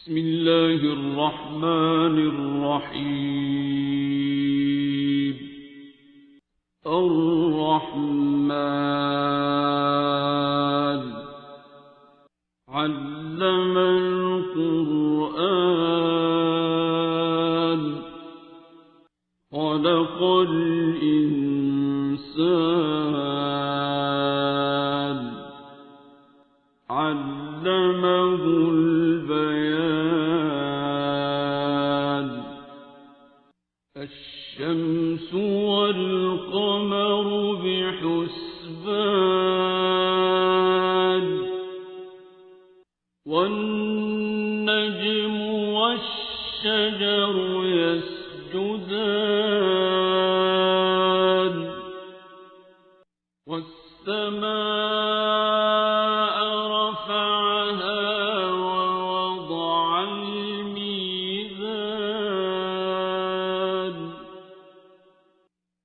بسم الله الرحمن الرحيم. الرحمن علم القرآن خلق الإنسان علمه البيان. الشمس والقمر بحسبان والنجم والشجر يسجدان والسماء رفعها ووضع الميزان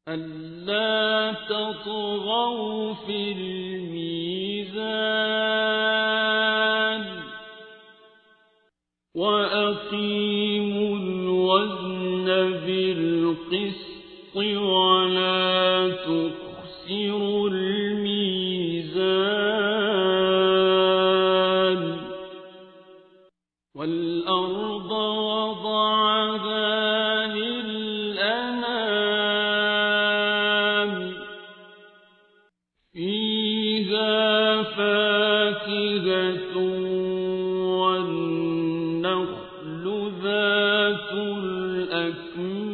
ألا تطغوا في الميزان وأقيموا الوزن بالقسط ولا تخسروا الميزان. والأرض وضعها للأنام فيها فاكهة والنخل ذات الأكمام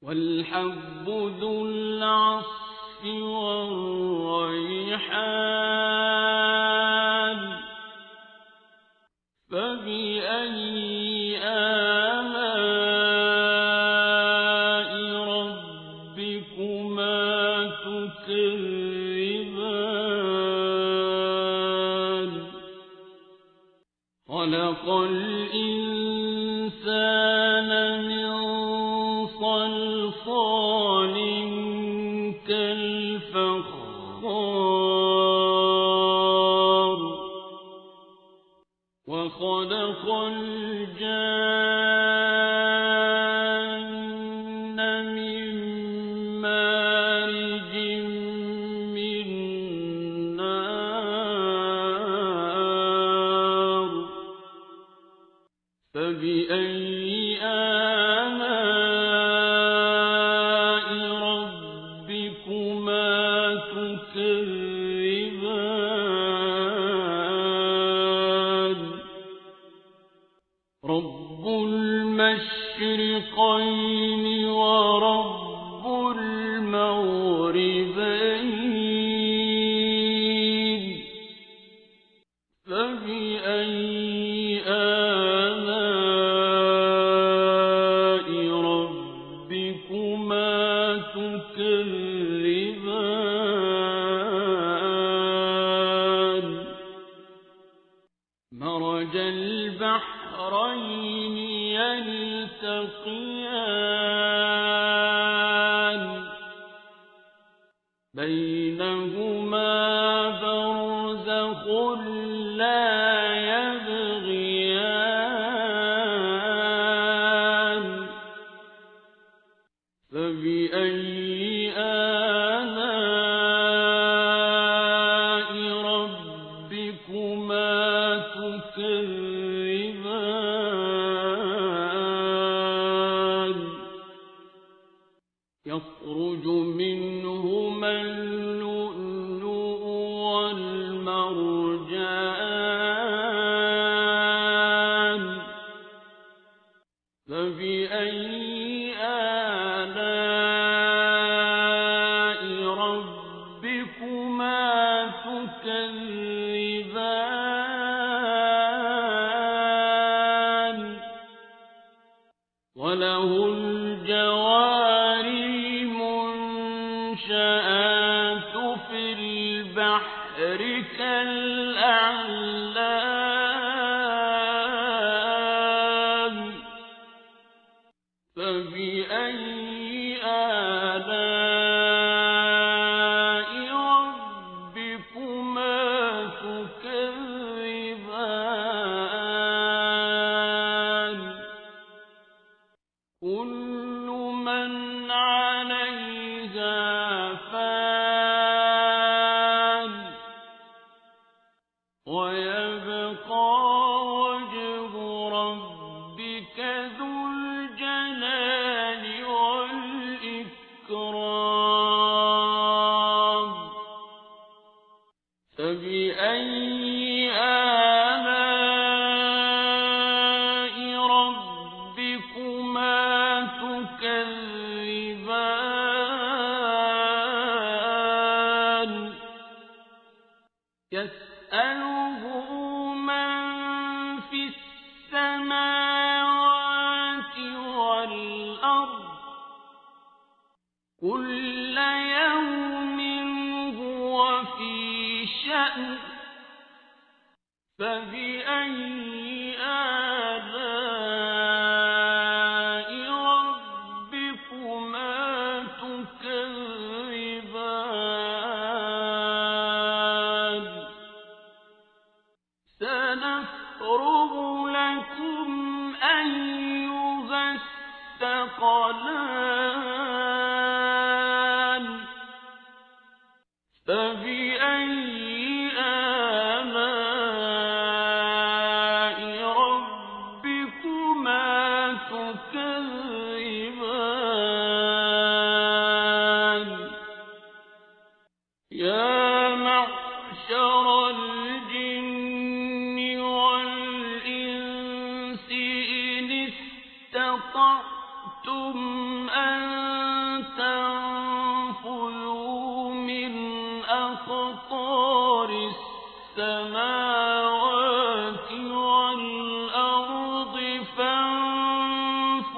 والحب ذو العصف والريحان فبأي آلاء ربكما تكذبان. خلق الإنسان من صلصال كالفخار وخلق الجان من مارج من نار فبأي آلاء ربكما تكذبان. رب المشرقين ورب المغربين فبأي آلاء ربكما تكذبان. مرج البحرين يلتقيان بينهما برزخ لا يبغيان فبأي آلاء ربكما تكذبان. يخرج منهما اللؤلؤ والمرجان فبأي آلاء ربكما تكذبان. وله الجوار المنشآت في البحر كالأعلام فبأي آلاء ربكما تكذبان. ويبقى وجه ربك ذو الجلال والإكرام فبأي آلاء ربكما تكذبان يسأله من في السماوات والأرض كل يوم هو في شأن فبأي آلاء ربكما تكذبان سنفرغ لكم أيها الثقلان فبأي آلاء ربكما تكذبان يا معشر الجن والإنس إن استطعتم أن تنفذوا من أقطار السماوات والأرض فانفذوا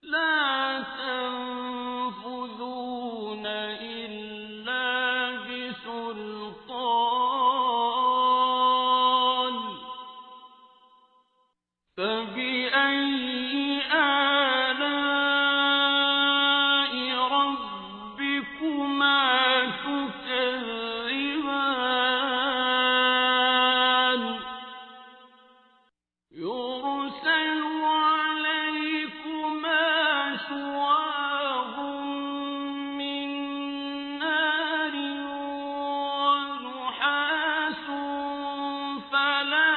لا تنفذون إلا بسلطان فبأي آلاء ربكما تكذبان يرسل عليكما شواظ من نار ونحاس فلا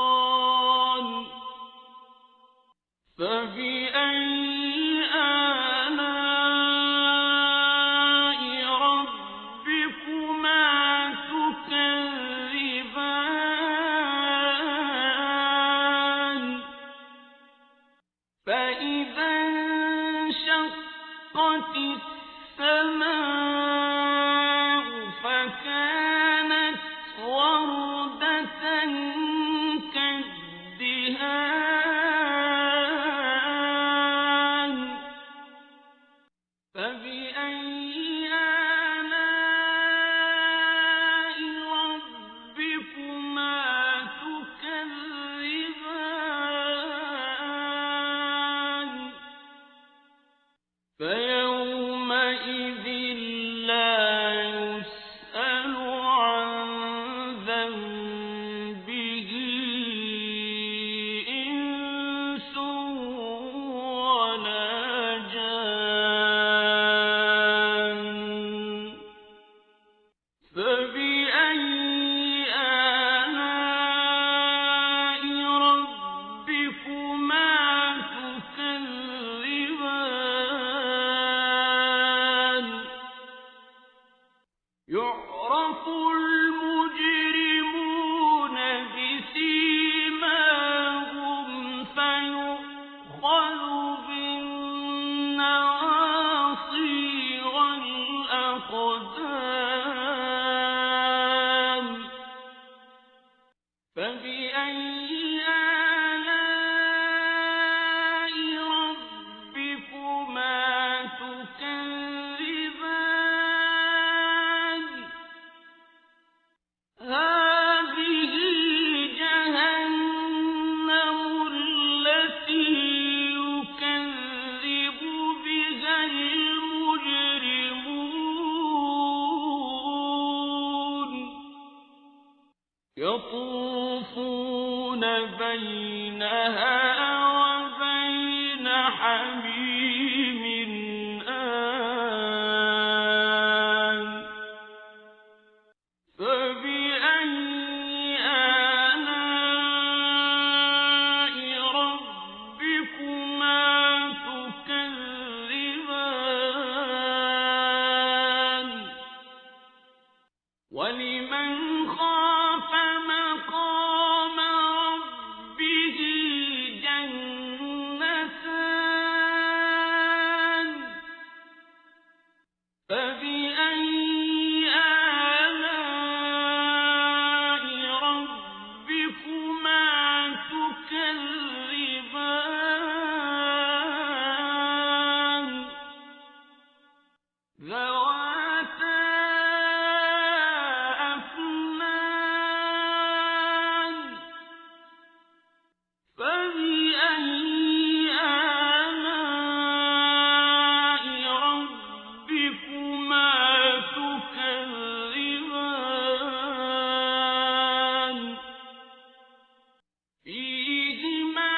تنتصران فبأي آلاء ربكما تكذبان فإذا انشقت السماء فكانت وردة كالدهان فبأي آلاء ربكما تكذبان فيومئذ لا يسأل عن ذنبه إنس ولا جان فبأي آلاء ربكما تكذبان يعرف المجرمون بسيماهم فيؤخذ بالنواصي والأقدام فبأي آلاء ربكما تكذبان هذه جهنم التي يكذب بها المجرمون يطوفون بينها وبين حميم آن فبأي آلاء ربكما تكذبان ذواتا أفنان فبأي آلاء ربكما تكذبان فيهما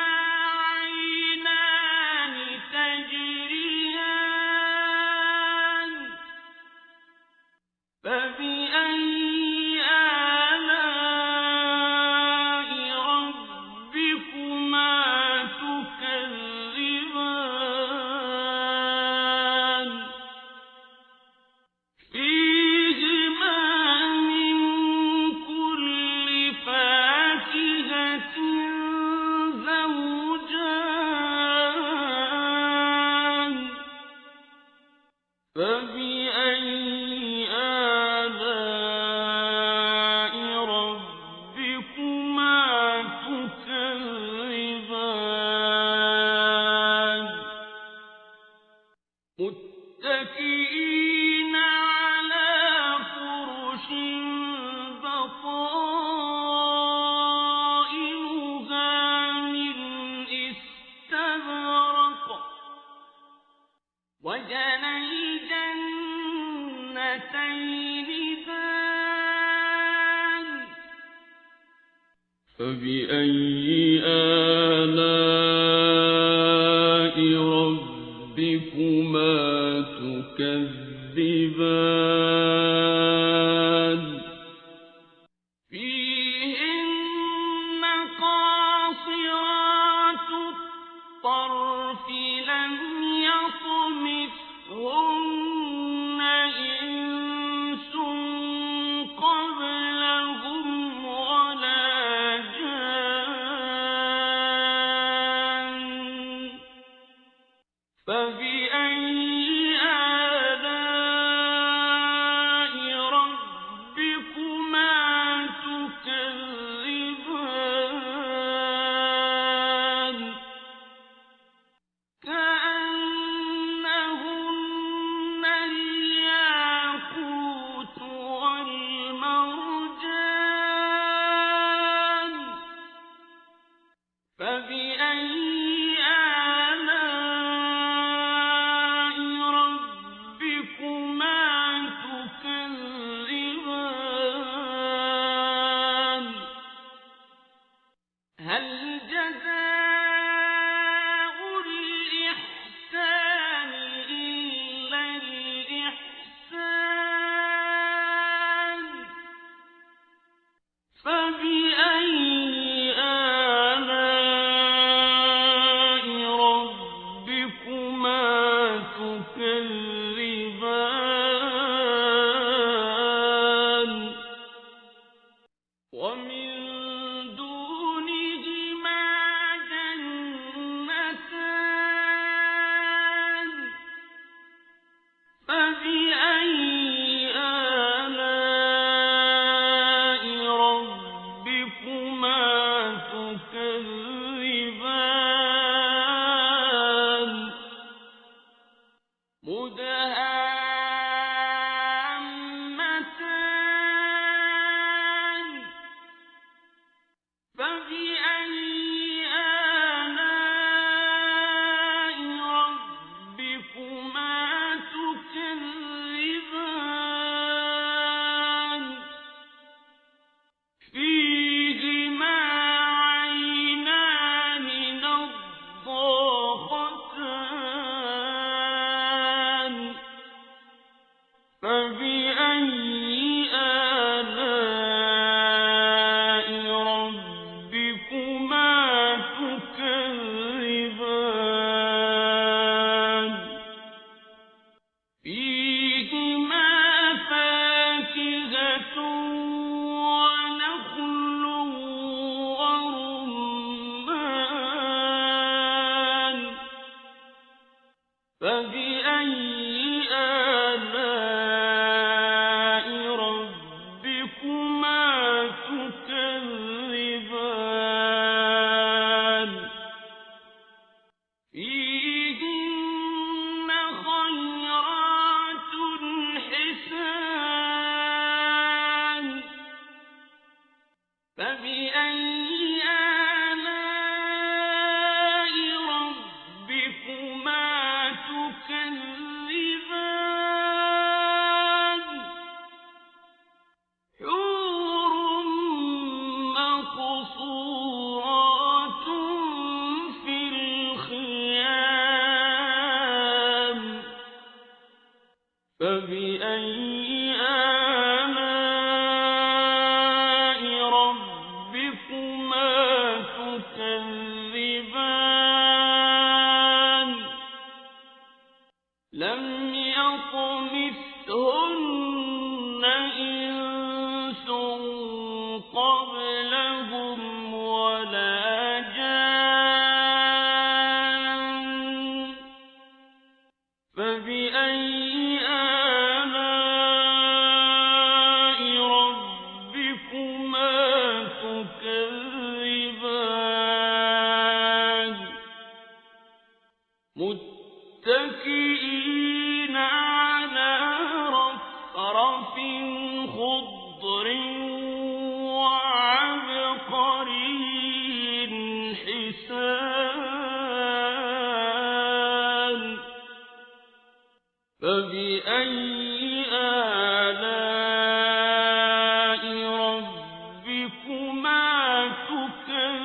عينان تجريان فبأي آلاء ربكما تكذبان فيهما من كل فاكهة زوجان فبأي آلاء ربكما تكذبان متكئين على فرش بطائنها من استبرق وجنى الجنتين دان فبأي آلاء ربكما تكذبان فيهن قاصرات الطرف لم يطمثهن إنس قبلهم ولا جان فبأي آلاء ربكما تكذبان كأنهن الياقوت والمرجان فبأي آلاء ربكما تكذبان هل جزاء الإحسان إلا الإحسان فبأي آلاء ربكما تكذبان ومن دونهما جنتان فبأي آلاء ربكما تكذبان مدهامتان فبأي آلاء ربكما تكذبان فيهما عينان نضاختان فبأي آلاء ربكما تكذبان لم يطمثهن إنس قبلهم ولا جان فبأي آلاء ربكما تكذبان متكئين على رفرف خضر وعبقري حسان فبأي آلاء ربكما تكذبان